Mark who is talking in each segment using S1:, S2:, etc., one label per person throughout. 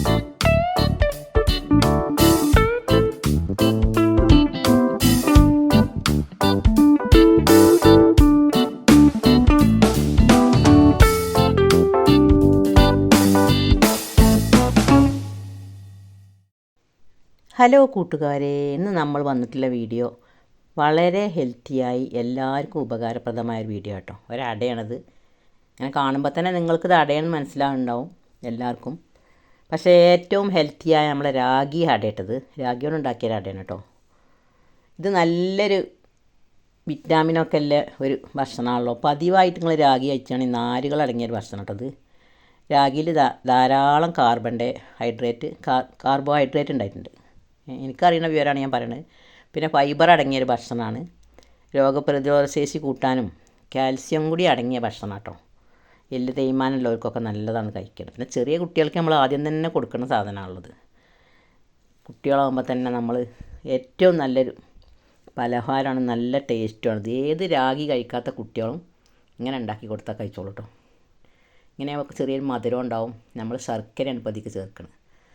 S1: Hello കൂട്ടുകാരെ, ഇന്ന് നമ്മൾ വന്നിട്ടുള്ള വീഡിയോ വളരെ ഹെൽത്തിയായി എല്ലാവർക്കും ഉപകാരപ്രദമായൊരു വീഡിയോ കേട്ടോ. ഒരടയാണത്. അങ്ങനെ കാണുമ്പോൾ തന്നെ നിങ്ങൾക്കിത് അടയാണെന്ന് മനസ്സിലാവുന്നുണ്ടാവും എല്ലാവർക്കും. പക്ഷേ ഏറ്റവും ഹെൽത്തിയായ നമ്മളെ രാഗി അടയിട്ടത്, രാഗി കൊണ്ട് ഉണ്ടാക്കിയ അടയാണ് കേട്ടോ. ഇത് നല്ലൊരു വിറ്റാമിനൊക്കെ ഉള്ള ഒരു ഭക്ഷണമാണല്ലോ. പതിവായിട്ട് നിങ്ങൾ രാഗി കഴിച്ചാണെങ്കിൽ നാരുകൾ അടങ്ങിയൊരു ഭക്ഷണം കേട്ടോ. ഇത് രാഗിയിൽ ധാരാളം കാർബോഹൈഡ്രേറ്റ് ഉണ്ടായിട്ടുണ്ട്. എനിക്കറിയുന്ന വിവരമാണ് ഞാൻ പറയുന്നത്. പിന്നെ ഫൈബർ അടങ്ങിയൊരു ഭക്ഷണമാണ്. രോഗപ്രതിരോധ ശേഷി കൂട്ടാനും കാൽസ്യം കൂടി അടങ്ങിയ ഭക്ഷണം കേട്ടോ. എല്ല് തേയ്മാനമുള്ളവർക്കൊക്കെ നല്ലതാണ് കഴിക്കുന്നത്. പിന്നെ ചെറിയ കുട്ടികൾക്ക് നമ്മൾ ആദ്യം തന്നെ കൊടുക്കുന്ന സാധനമാണുള്ളത്. കുട്ടികളാകുമ്പോൾ തന്നെ നമ്മൾ ഏറ്റവും നല്ലൊരു പലഹാരമാണ്, നല്ല ടേസ്റ്റുമാണ്. ഏത് രാഗി കഴിക്കാത്ത കുട്ടികളും ഇങ്ങനെ ഉണ്ടാക്കി കൊടുത്താൽ കഴിച്ചോളൂ കേട്ടോ. ഇങ്ങനെ ചെറിയൊരു മധുരം ഉണ്ടാവും. നമ്മൾ ശർക്കരയാണ് പതിക്ക് ചേർക്കുന്നത്.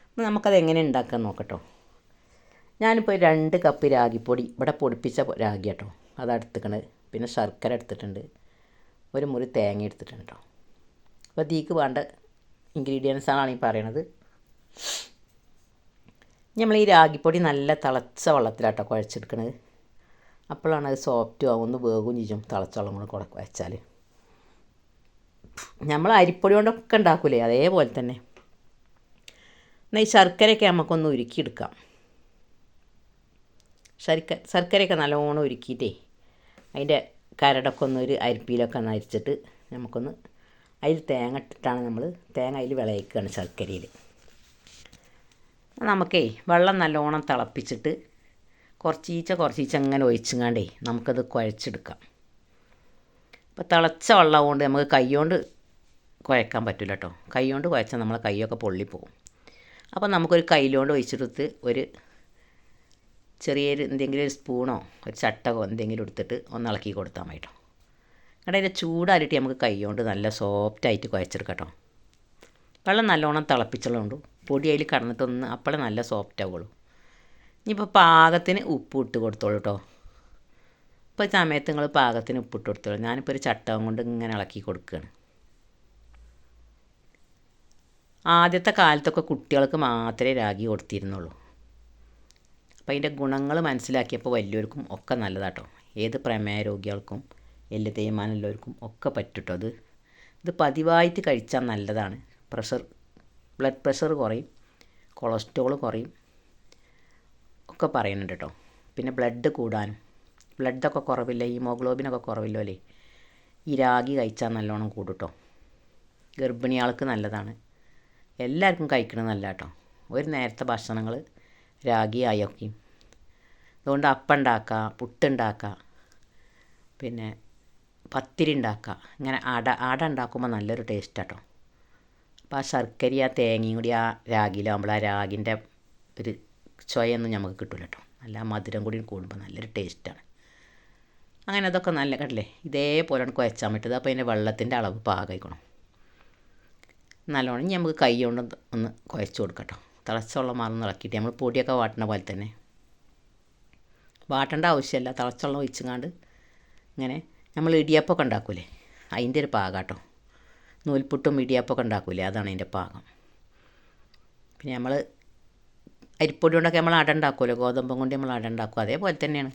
S1: അപ്പോൾ നമുക്കത് എങ്ങനെ ഉണ്ടാക്കാൻ നോക്കട്ടോ. ഞാനിപ്പോൾ 2 കപ്പ് രാഗിപ്പൊടി, ഇവിടെ പൊടിപ്പിച്ച രാഗി കേട്ടോ, അതെടുത്തിക്കണത്. പിന്നെ ശർക്കര എടുത്തിട്ടുണ്ട്, ഒരു മുറി തേങ്ങ എടുത്തിട്ടുണ്ട് കേട്ടോ. അപ്പോൾ ഇതിക്ക് വേണ്ട ഇൻഗ്രീഡിയൻസാണ് ഈ പറയണത്. നമ്മൾ ഈ രാഗിപ്പൊടി നല്ല തിളച്ച വെള്ളത്തിലാട്ടോ കുഴച്ചെടുക്കണത്. അപ്പോഴാണ് അത് സോഫ്റ്റും ആവും, ഒന്ന് വേകും ചെയ്യും തിളച്ച വെള്ളം കൂടെ കുഴച്ചാൽ. നമ്മൾ അരിപ്പൊടി കൊണ്ടൊക്കെ ഉണ്ടാക്കൂലേ, അതേപോലെ തന്നെ. എന്നാൽ ഈ ശർക്കരയൊക്കെ നമുക്കൊന്ന് ഉരുക്കിയെടുക്കാം. ശർക്കരയൊക്കെ നല്ലോണം ഉരുക്കിയിട്ടേ അതിൻ്റെ കരടൊക്കെ ഒന്ന് ഒരു അരിപ്പിയിലൊക്കെ ഒന്ന് അരിച്ചിട്ട് നമുക്കൊന്ന് അതിൽ തേങ്ങ ഇട്ടിട്ടാണ് നമ്മൾ അതിൽ വിളയിക്കുകയാണ് ശർക്കരയിൽ. നമുക്കേ വെള്ളം നല്ലോണം തിളപ്പിച്ചിട്ട് കുറച്ചീച്ച അങ്ങനെ ഒഴിച്ചങ്ങാണ്ടേ നമുക്കത് കുഴച്ചെടുക്കാം. അപ്പോൾ തിളച്ച വെള്ളം കൊണ്ട് നമുക്ക് കൈകൊണ്ട് കുഴക്കാൻ പറ്റില്ല കേട്ടോ. കൈകൊണ്ട് കുഴച്ചാൽ നമ്മളെ കൈയൊക്കെ പൊള്ളിപ്പോവും. അപ്പോൾ നമുക്കൊരു കയ്യിലോണ്ട് ഒഴിച്ചെടുത്ത് ഒരു ചെറിയൊരു എന്തെങ്കിലും ഒരു സ്പൂണോ ഒരു ചട്ടകോ എന്തെങ്കിലും എടുത്തിട്ട് ഒന്ന് ഇളക്കി കൊടുത്താൽ മതി കേട്ടോ. എന്നിട്ട് അതിൻ്റെ ചൂടാറിയിട്ട് നമുക്ക് കൈ കൊണ്ട് നല്ല സോഫ്റ്റായിട്ട് കുഴച്ചെടുക്കാം കേട്ടോ. വെള്ളം നല്ലോണം തിളപ്പിച്ചുള്ളതുകൊണ്ട് പൊടി അതിൽ കടന്നിട്ടൊന്ന് അപ്പോഴേ നല്ല സോഫ്റ്റ് ആവുള്ളൂ. ഇനിയിപ്പോൾ പാകത്തിന് ഉപ്പ് ഇട്ട് കൊടുത്തോളൂ കേട്ടോ. ഇപ്പോൾ സമയത്ത് നിങ്ങൾ പാകത്തിന് ഉപ്പിട്ട് കൊടുത്തോളൂ. ഞാനിപ്പോൾ ഒരു ചട്ടകം കൊണ്ട് ഇങ്ങനെ ഇളക്കി കൊടുക്കുകയാണ്. ആദ്യത്തെ കാലത്തൊക്കെ കുട്ടികൾക്ക് മാത്രമേ രാഗി കൊടുത്തിരുന്നുള്ളൂ. അപ്പോൾ അതിൻ്റെ ഗുണങ്ങൾ മനസ്സിലാക്കിയപ്പോൾ വലിയവർക്കും ഒക്കെ നല്ലതാട്ടോ. ഏത് പ്രമേയ രോഗികൾക്കും എല്ല് തേയ്മാനമുള്ളവർക്കും ഒക്കെ പറ്റുട്ടോ. ഇത് പതിവായിട്ട് കഴിച്ചാൽ നല്ലതാണ്. ബ്ലഡ് പ്രഷർ കുറയും, കൊളസ്ട്രോൾ കുറയും ഒക്കെ പറയുന്നുണ്ട് കേട്ടോ. പിന്നെ ബ്ലഡ് കൂടാനും, ബ്ലഡൊക്കെ കുറവില്ല, ഹീമോഗ്ലോബിനൊക്കെ കുറവില്ലോ അല്ലേ, ഈ രാഗി കഴിച്ചാൽ നല്ലോണം കൂടും കേട്ടോ. ഗർഭിണികൾക്ക് നല്ലതാണ്. എല്ലാവർക്കും കഴിക്കണത് നല്ല കേട്ടോ. ഒരു നേരത്തെ ഭക്ഷണങ്ങൾ രാഗി ആയൊക്കെയും. അതുകൊണ്ട് അപ്പം ഉണ്ടാക്കുക, പുട്ടുണ്ടാക്കുക, പിന്നെ പത്തിരി ഉണ്ടാക്കുക. ഇങ്ങനെ അട ഉണ്ടാക്കുമ്പോൾ നല്ലൊരു ടേസ്റ്റ് കേട്ടോ. അപ്പോൾ ആ ശർക്കരയും ആ തേങ്ങയും കൂടി ആ രാഗിയിലാകുമ്പോൾ ആ രാഗിൻ്റെ ഒരു ചൊയൊന്നും നമുക്ക് കിട്ടില്ല കേട്ടോ. നല്ല മധുരം കൂടി കൂടുമ്പോൾ നല്ലൊരു ടേസ്റ്റാണ്. അങ്ങനെ അതൊക്കെ നല്ല കണ്ടില്ലേ, ഇതേപോലെയാണ് കുഴച്ചാൽ പറ്റത്. അപ്പോൾ അതിൻ്റെ വെള്ളത്തിൻ്റെ അളവ് പാകമായിക്കണം നല്ലോണം. ഇനി നമുക്ക് കൈ കൊണ്ട് ഒന്ന് കുഴച്ച് കൊടുക്കാം കേട്ടോ. തിളച്ച വെള്ളം മാറുന്ന ഇളക്കിയിട്ട് നമ്മൾ പൊടിയൊക്കെ വാട്ടണ പോലെ തന്നെ വാട്ടേണ്ട ആവശ്യമില്ല. തിളച്ച വെള്ളം ഒഴിച്ചങ്ങാണ്ട് ഇങ്ങനെ നമ്മൾ ഇടിയപ്പമൊക്കെ ഉണ്ടാക്കൂലേ, അതിൻ്റെ ഒരു പാകം കേട്ടോ. നൂൽപുട്ടും ഇടിയപ്പമൊക്കെ ഉണ്ടാക്കൂലേ, അതാണ് അതിൻ്റെ പാകം. പിന്നെ നമ്മൾ അരിപ്പൊടി കൊണ്ടൊക്കെ നമ്മൾ അട ഉണ്ടാക്കുമല്ലോ, ഗോതമ്പം കൊണ്ട് നമ്മൾ അട ഉണ്ടാക്കും, അതേപോലെ തന്നെയാണ്,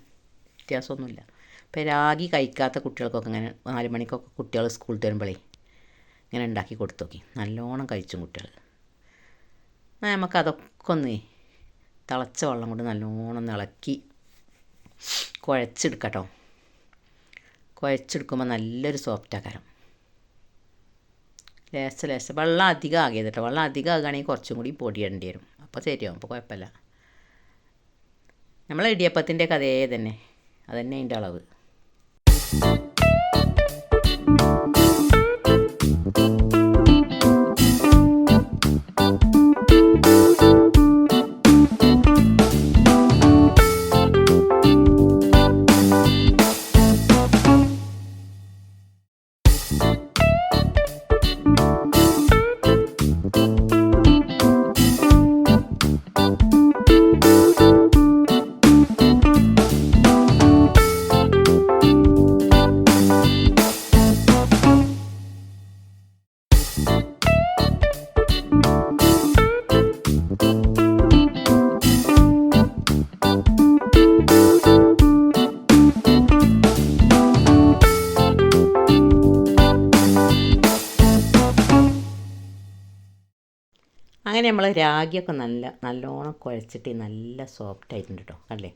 S1: വ്യത്യാസമൊന്നുമില്ല. ഇപ്പോൾ രാഗി കഴിക്കാത്ത കുട്ടികൾക്കൊക്കെ ഇങ്ങനെ 4 മണിക്കൊക്കെ കുട്ടികൾ സ്കൂളിൽ വരുമ്പോഴേ ഇങ്ങനെ ഉണ്ടാക്കി കൊടുത്തു നോക്കി, നല്ലോണം കഴിച്ചും കുട്ടികൾ. നമുക്കതൊക്കെ ഒന്ന് തിളച്ച വെള്ളം കൊണ്ട് നല്ലോണം ഇളക്കി കുഴച്ചെടുക്കാം കേട്ടോ. കുഴച്ചെടുക്കുമ്പോൾ നല്ലൊരു സോഫ്റ്റ് ആക്കാരം. ലേശം വെള്ളം അധികം ആകിയത് കേട്ടോ. വെള്ളം അധികം ആകുകയാണെങ്കിൽ കുറച്ചും കൂടി പൊടി ഇടേണ്ടി വരും. അപ്പോൾ ശരിയാവും, അപ്പോൾ കുഴപ്പമില്ല. നമ്മൾ ഇടിയപ്പത്തിൻ്റെയൊക്കെ അതേ തന്നെ, അതന്നെ അതിൻ്റെ അളവ്. അങ്ങനെ നമ്മൾ രാഗിയൊക്കെ നല്ലോണം കുഴച്ചിട്ട് നല്ല സോഫ്റ്റ് ആയിട്ടുണ്ട് കേട്ടോ. അല്ലേ,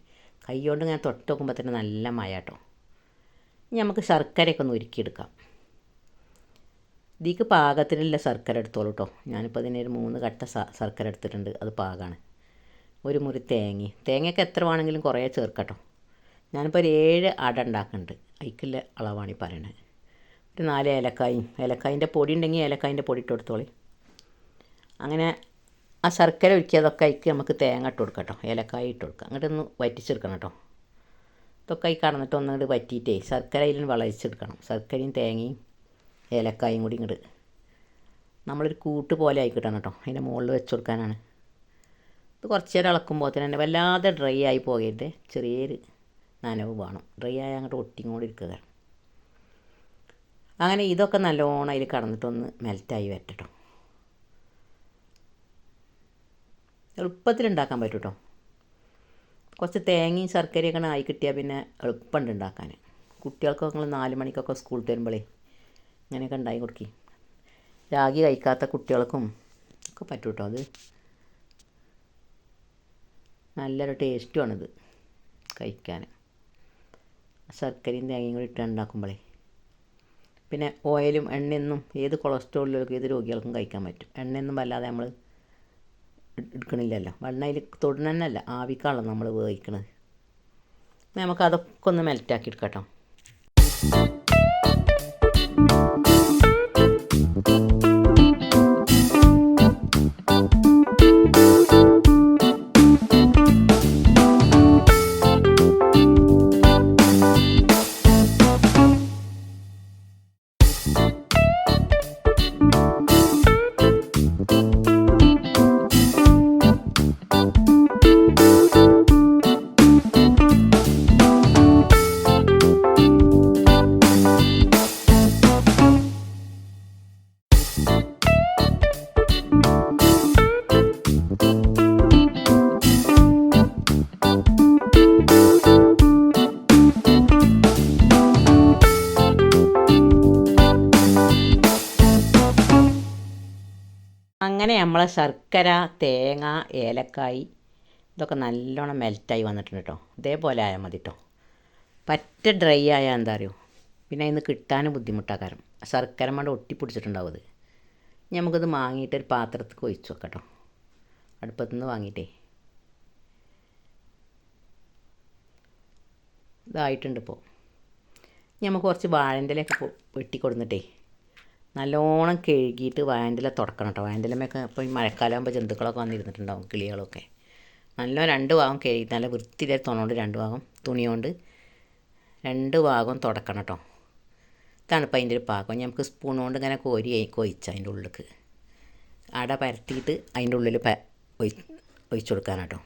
S1: കൈ കൊണ്ട് ഇങ്ങനെ തൊട്ട് നോക്കുമ്പോൾ തന്നെ നല്ല മയ കേട്ടോ. ഇനി നമുക്ക് ശർക്കരയൊക്കെ ഒന്ന് ഉരുക്കിയെടുക്കാം. ഇതിക്ക് പാകത്തിനുള്ള ശർക്കര എടുത്തോളൂ കേട്ടോ. ഞാനിപ്പോൾ അതിനൊരു 3 കട്ട ശർക്കര എടുത്തിട്ടുണ്ട്, അത് പാകമാണ്. ഒരു മുറി തേങ്ങയൊക്കെ എത്ര വേണമെങ്കിലും കുറേ ചേർക്കട്ടോ. ഞാനിപ്പോൾ ഒരു 7 അട ഉണ്ടാക്കുന്നുണ്ട്, അതിക്കുള്ള അളവാണ് ഈ പറയണത്. ഒരു 4 ഏലക്കായിൻ്റെ പൊടി ഉണ്ടെങ്കിൽ ഏലക്കായിൻ്റെ പൊടി ഇട്ട് കൊടുത്തോളി. അങ്ങനെ ആ ശർക്കര ഉരുക്കിയതൊക്കെ അതിക്ക് നമുക്ക് തേങ്ങ ഇട്ട് കൊടുക്കാം കേട്ടോ, ഏലക്കായ ഇട്ട് കൊടുക്കാം. അങ്ങോട്ടൊന്ന് വറ്റിച്ചെടുക്കണം കേട്ടോ. ഇതൊക്കെ അതിൽ കടന്നിട്ട് ഒന്നുകൂടി വറ്റിയിട്ടേ ശർക്കര അതിൽ വിളയിച്ചെടുക്കണം. ശർക്കരയും തേങ്ങയും ഏലക്കായും കൂടി ഇങ്ങോട്ട് നമ്മളൊരു കൂട്ട് പോലെ ആയി കിട്ടണം കേട്ടോ. അതിൻ്റെ മുകളിൽ വെച്ച് കൊടുക്കാനാണ്. ഇത് കുറച്ച് നേരം ഇളക്കുമ്പോൾ തന്നെ വല്ലാതെ ഡ്രൈ ആയി പോകരുത്, ചെറിയൊരു നനവ് വേണം. ഡ്രൈ ആയി അങ്ങോട്ട് ഒട്ടിക്കൊണ്ടിരിക്കുക. അങ്ങനെ ഇതൊക്കെ നല്ലോണം അതിൽ കടന്നിട്ടൊന്ന് മെൽറ്റായി വരട്ടോ. എളുപ്പത്തിലുണ്ടാക്കാൻ പറ്റും കേട്ടോ. കുറച്ച് തേങ്ങയും ശർക്കരയൊക്കെ ആയി കിട്ടിയാൽ പിന്നെ എളുപ്പമുണ്ട് ഉണ്ടാക്കാൻ. കുട്ടികൾക്കൊക്കെ നിങ്ങൾ 4 മണിക്കൊക്കെ സ്കൂളിൽ വരുമ്പോഴേ ഇങ്ങനെയൊക്കെ ഉണ്ടാക്കി കൊടുക്കി. രാഗി കഴിക്കാത്ത കുട്ടികൾക്കും ഒക്കെ പറ്റും കേട്ടോ. അത് നല്ലൊരു ടേസ്റ്റുമാണിത് കഴിക്കാൻ. ശർക്കരയും തേങ്ങയും കൂടി ഇട്ട് ഉണ്ടാക്കുമ്പോഴേ പിന്നെ ഓയിലും എണ്ണയൊന്നും ഏത് കൊളസ്ട്രോളിലും ഏത് രോഗികൾക്കും കഴിക്കാൻ പറ്റും. എണ്ണയൊന്നും വല്ലാതെ നമ്മൾ എടുക്കണില്ലല്ലോ. വെണ്ണയിൽ തൊടുന്നതന്നല്ല, ആവിക്കാണല്ലോ നമ്മൾ വേവിക്കണത്. നമുക്കതൊക്കെ ഒന്ന് മെൽറ്റാക്കി എടുക്കാം കേട്ടോ. അങ്ങനെ നമ്മളെ ശർക്കര, തേങ്ങ, ഏലക്കായ് ഇതൊക്കെ നല്ലോണം മെൽറ്റായി വന്നിട്ടുണ്ട് കേട്ടോ. ഇതേപോലെ ആയാൽ മതി കേട്ടോ. പറ്റ ഡ്രൈ ആയാൽ എന്താ അറിയോ, പിന്നെ അതിന് കിട്ടാനും ബുദ്ധിമുട്ടാകാരം. ശർക്കര മണ്ട ഒട്ടിപ്പിടിച്ചിട്ടുണ്ടാവും. അത് നമുക്കത് വാങ്ങിയിട്ട് ഒരു പാത്രത്തിൽ ഒഴിച്ച് വെക്കാം കേട്ടോ. അടുപ്പത്തുനിന്ന് വാങ്ങിയിട്ടേ ഇതായിട്ടുണ്ട്. ഇപ്പോൾ നമുക്ക് കുറച്ച് വാഴൻ്റെ ഇലയൊക്കെ വെട്ടി കൊടുത്തിട്ടേ നല്ലോണം കഴുകിയിട്ട് വാഴൻ്റെ തുടക്കണം കേട്ടോ. വാഴൻ്റെ ഇലമൊക്കെ ഇപ്പോൾ ഈ മഴക്കാലമാകുമ്പോൾ ജന്തുക്കളൊക്കെ വന്നിരുന്നിട്ടുണ്ടാവും, കിളികളൊക്കെ. നല്ല 2 ഭാഗം കഴുകി നല്ല വൃത്തിയിലെ തുണോണ്ട് 2 ഭാഗം തുണി കൊണ്ട് 2 ഭാഗം തുടക്കണം കേട്ടോ. ഇതാണ് ഇപ്പോൾ അതിൻ്റെ ഒരു പാകം. നമുക്ക് സ്പൂൺ കൊണ്ട് ഇങ്ങനെ കൊഴിച്ച് അതിൻ്റെ ഉള്ളിലേക്ക് അട പരത്തിയിട്ട് അതിൻ്റെ ഉള്ളിൽ ഒഴിച്ചു കൊടുക്കാനാട്ടോ.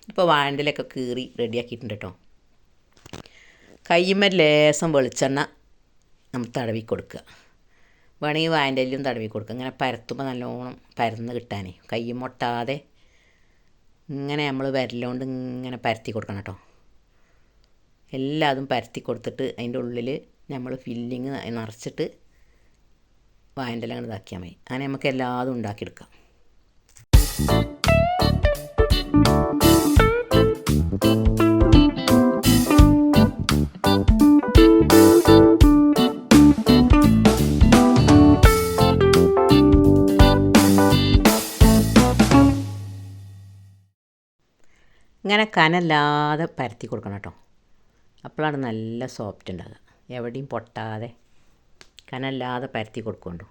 S1: ഇപ്പോൾ വാഴൻ്റെ ഇലയൊക്കെ കീറി റെഡിയാക്കിയിട്ടുണ്ട് കേട്ടോ. കയ്യുമ്മ ലേശം വെളിച്ചെണ്ണ നമ്മൾ തടവി കൊടുക്കുക. വേണമെങ്കിൽ വാഴൻ്റെ ഇലയും തടവി കൊടുക്കുക. ഇങ്ങനെ പരത്തുമ്പോൾ നല്ലോണം പരന്ന് കിട്ടാനേ, കൈ മുട്ടാതെ ഇങ്ങനെ നമ്മൾ വിരലുകൊണ്ട് ഇങ്ങനെ പരത്തി കൊടുക്കണം കേട്ടോ. എല്ലാതും പരത്തി കൊടുത്തിട്ട് അതിൻ്റെ ഉള്ളിൽ നമ്മൾ ഫില്ലിങ് നിറച്ചിട്ട് വാഴൻ്റെ ഇല അങ്ങോട്ട് ഇതാക്കിയാൽ മതി. അങ്ങനെ നമുക്ക് എല്ലാതും ഉണ്ടാക്കിയെടുക്കാം. ഇങ്ങനെ കനല്ലാതെ പരത്തി കൊടുക്കണം കേട്ടോ. അപ്പോഴാണ് നല്ല സോഫ്റ്റ് ഉണ്ടാകുക. എവിടെയും പൊട്ടാതെ കനല്ലാതെ പരത്തി കൊടുക്കുന്നുണ്ടോ.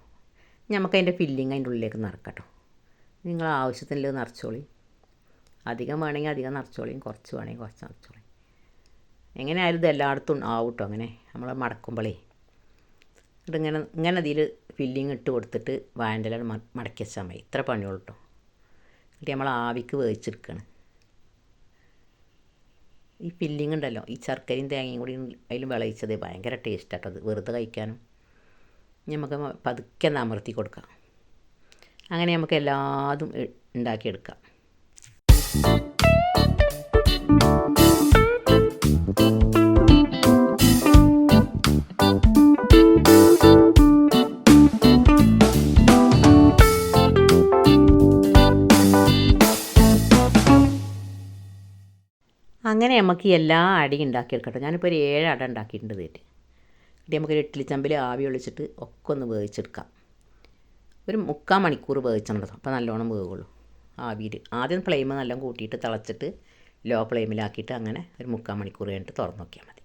S1: നമുക്കതിൻ്റെ ഫില്ലിങ് അതിൻ്റെ ഉള്ളിലേക്ക് നിറക്കാം കേട്ടോ. നിങ്ങൾ ആവശ്യത്തിനുള്ളത് നിറച്ചോളി. അധികം വേണമെങ്കിൽ അധികം നിറച്ചോളിയും, കുറച്ച് വേണമെങ്കിൽ കുറച്ച് നിറച്ചോളി. എങ്ങനെയായാലും ഇത് എല്ലായിടത്തും ആവും കേട്ടോ. അങ്ങനെ നമ്മൾ മടക്കുമ്പോഴേ ഇങ്ങനെ ഇതിൽ ഫില്ലിങ് ഇട്ട് കൊടുത്തിട്ട് വാഴൻ്റെ ഇല മടക്കി വെച്ചാൽ മതി. ഇത്ര പണിയുള്ളൂ കേട്ടോ. എന്നിട്ട് നമ്മൾ ആവിക്ക് വേവിച്ചെടുക്കുകയാണ്. ഈ ഫില്ലിങ് ഉണ്ടല്ലോ, ഈ ശർക്കരയും തേങ്ങയും കൂടി അതിൽ വിളയിച്ചത് ഭയങ്കര ടേസ്റ്റാട്ടോ. അത് വെറുതെ കഴിക്കാനും നമുക്ക് പതുക്കെ അമർത്തി കൊടുക്കാം. അങ്ങനെ നമുക്ക് എല്ലാതും ഉണ്ടാക്കിയെടുക്കാം. അങ്ങനെ നമുക്ക് എല്ലാ അടയും ഉണ്ടാക്കിയെടുക്കട്ടെ. ഞാനിപ്പോൾ ഒരു 7 അട ഉണ്ടാക്കിയിട്ടുണ്ട് ഇതിട്ട്. എന്നിട്ട് നമുക്കൊരു ഇഡ്ഡലി ചെമ്പിൽ ആവി ഒളിച്ചിട്ട് ഒക്കെ ഒന്ന് വേവിച്ചെടുക്കാം. ഒരു 3/4 മണിക്കൂർ വേവിച്ചണത്. അപ്പോൾ നല്ലോണം വേവുള്ളൂ ആവിയിൽ. ആദ്യം ഫ്ലെയിം നല്ലോണം കൂട്ടിയിട്ട് തിളച്ചിട്ട് ലോ ഫ്ലെയിമിലാക്കിയിട്ട് അങ്ങനെ ഒരു 3/4 മണിക്കൂർ കഴിഞ്ഞിട്ട് തുറന്ന് നോക്കിയാൽ മതി.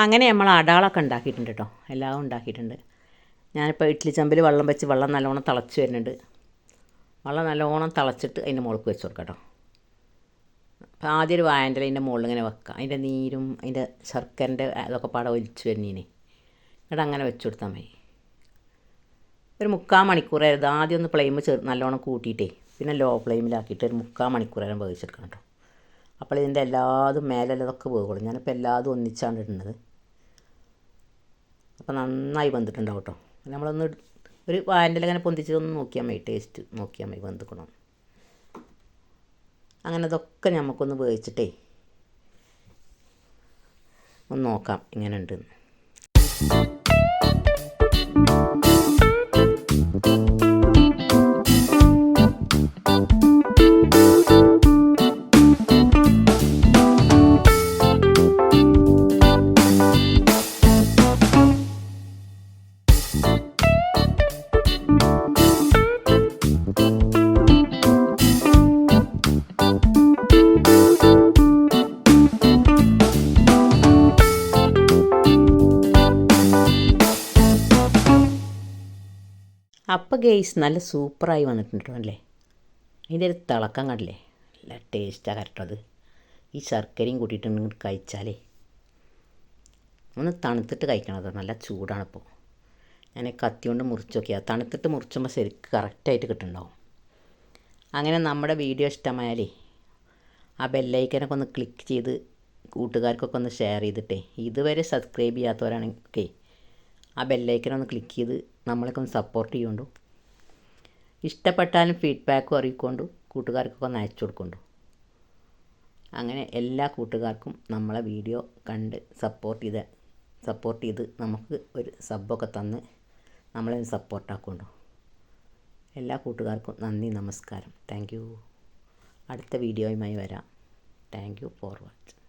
S1: അങ്ങനെ നമ്മൾ അടകളൊക്കെ ഉണ്ടാക്കിയിട്ടുണ്ട് കേട്ടോ. എല്ലാം ഉണ്ടാക്കിയിട്ടുണ്ട്. ഞാനിപ്പോൾ ഇഡ്ഡലി ചെമ്പിൽ വെള്ളം വെച്ച് വെള്ളം നല്ലോണം തിളച്ച് വരുന്നുണ്ട്. വെള്ളം നല്ലോണം തിളച്ചിട്ട് അതിൻ്റെ മുകളിൽ വെച്ച് കൊടുക്കാം കേട്ടോ. അപ്പോൾ ആദ്യം ഒരു വാഴൻ്റെ അതിൻ്റെ മുകളിൽ ഇങ്ങനെ വെക്കാം. അതിൻ്റെ നീരും അതിൻ്റെ ശർക്കരൻ്റെ അതൊക്കെ പാടെ ഒലിച്ച് വരുന്നതിന് എന്നിട്ട് അങ്ങനെ വെച്ച് കൊടുത്താൽ മതി. ഒരു 3/4 മണിക്കൂറായിരുന്നു. ആദ്യം ഒന്ന് ഫ്ലെയിം നല്ലോണം കൂട്ടിയിട്ടേ പിന്നെ ലോ ഫ്ലെയിമിലാക്കിയിട്ട് ഒരു 3/4 മണിക്കൂറേരം വേവിച്ചെടുക്കണം കേട്ടോ. അപ്പോൾ ഇതിൻ്റെ എല്ലാതും മേലെല്ലതൊക്കെ വേവുള്ളൂ. ഞാനിപ്പോൾ എല്ലാതും ഒന്നിച്ചാണ് ഇടുന്നത്. അപ്പോൾ നന്നായി വെന്തിട്ടുണ്ടാവും കേട്ടോ. നമ്മളൊന്ന് ഒരു വാഴൻ്റെ ഇങ്ങനെ പൊന്തിച്ച് ഒന്ന് നോക്കിയാൽ മതി, ടേസ്റ്റ് നോക്കിയാൽ മതി വെന്തിക്കണം. അങ്ങനെ ഇതൊക്കെ നമുക്കൊന്ന് വേവിച്ചിട്ടേ ഒന്ന് നോക്കാം ഇങ്ങനെ ഉണ്ടെന്ന്. അപ്പോൾ ഗെയ്സ് നല്ല സൂപ്പറായി വന്നിട്ടുണ്ട് അല്ലേ. അതിൻ്റെ ഒരു തിളക്കം കണ്ടില്ലേ, നല്ല ടേസ്റ്റാണ് കറക്റ്റ്. അത് ഈ ശർക്കരയും കൂട്ടിയിട്ട് കഴിച്ചാലേ ഒന്ന് തണുത്തിട്ട് കഴിക്കണത്. നല്ല ചൂടാണിപ്പോൾ. ഞാൻ കത്തി കൊണ്ട് മുറിച്ച് നോക്കിയാൽ തണുത്തിട്ട് മുറിച്ചുമ്പോൾ ശരിക്കും കറക്റ്റായിട്ട് കിട്ടുന്നുണ്ടാവും. അങ്ങനെ നമ്മുടെ വീഡിയോ ഇഷ്ടമായാലേ ആ ബെല്ലൈക്കനൊക്കെ ഒന്ന് ക്ലിക്ക് ചെയ്ത് കൂട്ടുകാർക്കൊക്കെ ഒന്ന് ഷെയർ ചെയ്തിട്ടേ, ഇതുവരെ സബ്സ്ക്രൈബ് ചെയ്യാത്തവരാണെങ്കിൽ ആ ബെല്ലൈക്കനൊന്ന് ക്ലിക്ക് ചെയ്ത് നമ്മളൊക്കെ ഒന്ന് സപ്പോർട്ട് ചെയ്യുകൊണ്ടു. ഇഷ്ടപ്പെട്ടാലും ഫീഡ്ബാക്കും അറിയിക്കൊണ്ടു, കൂട്ടുകാർക്കൊക്കെ ഒന്ന് അയച്ചു കൊടുക്കൊണ്ടു. അങ്ങനെ എല്ലാ കൂട്ടുകാർക്കും നമ്മളെ വീഡിയോ കണ്ട് സപ്പോർട്ട് ചെയ്ത് നമുക്ക് ഒരു സബ്ബൊക്കെ തന്ന് നമ്മളെ സപ്പോർട്ടാക്കൊണ്ടു. എല്ലാ കൂട്ടുകാർക്കും നന്ദി, നമസ്കാരം. Thank you. അടുത്ത വീഡിയോയുമായി വരാം. Thank you for watching.